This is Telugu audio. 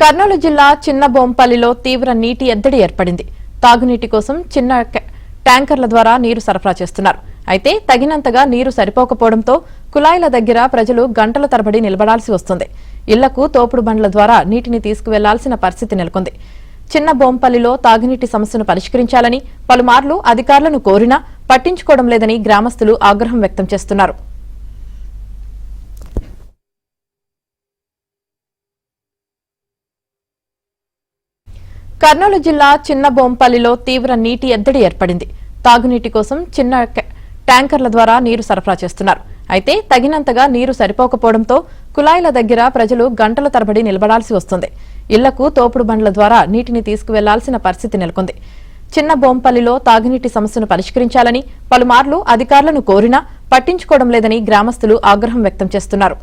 కర్నూలు జిల్లా చిన్నబోంపల్లిలో తీవ్ర నీటి ఎద్దడి ఏర్పడింది. తాగునీటి కోసం చిన్న ట్యాంకర్ల ద్వారా నీరు సరఫరా చేస్తున్నారు. అయితే తగినంతగా నీరు సరిపోకపోవడంతో కుళాయిల దగ్గర ప్రజలు గంటల తరబడి నిలబడాల్సి వస్తుంది. ఇళ్లకు తోపుడు బండ్ల ద్వారా నీటిని తీసుకువెళ్లాల్సిన పరిస్థితి నెలకొంది. చిన్నబోంపల్లిలో తాగునీటి సమస్యను పరిష్కరించాలని పలుమార్లు అధికారులను కోరినా పట్టించుకోవడం లేదని గ్రామస్తులు ఆగ్రహం వ్యక్తం చేస్తున్నారు. కర్నూలు జిల్లా చిన్నబోంపల్లిలో తీవ్ర నీటి ఎద్దడి ఏర్పడింది. తాగునీటి కోసం చిన్న ట్యాంకర్ల ద్వారా నీరు సరఫరా చేస్తున్నారు. అయితే తగినంతగా నీరు సరిపోకపోవడంతో కుళాయిల దగ్గర ప్రజలు గంటల తరబడి నిలబడాల్సి వస్తుంది. ఇళ్లకు తోపుడు బండ్ల ద్వారా నీటిని తీసుకువెళ్లాల్సిన పరిస్థితి నెలకొంది. చిన్నబోంపల్లిలో తాగునీటి సమస్యను పరిష్కరించాలని పలుమార్లు అధికారులను కోరినా పట్టించుకోవడం లేదని గ్రామస్తులు ఆగ్రహం వ్యక్తం చేస్తున్నారు.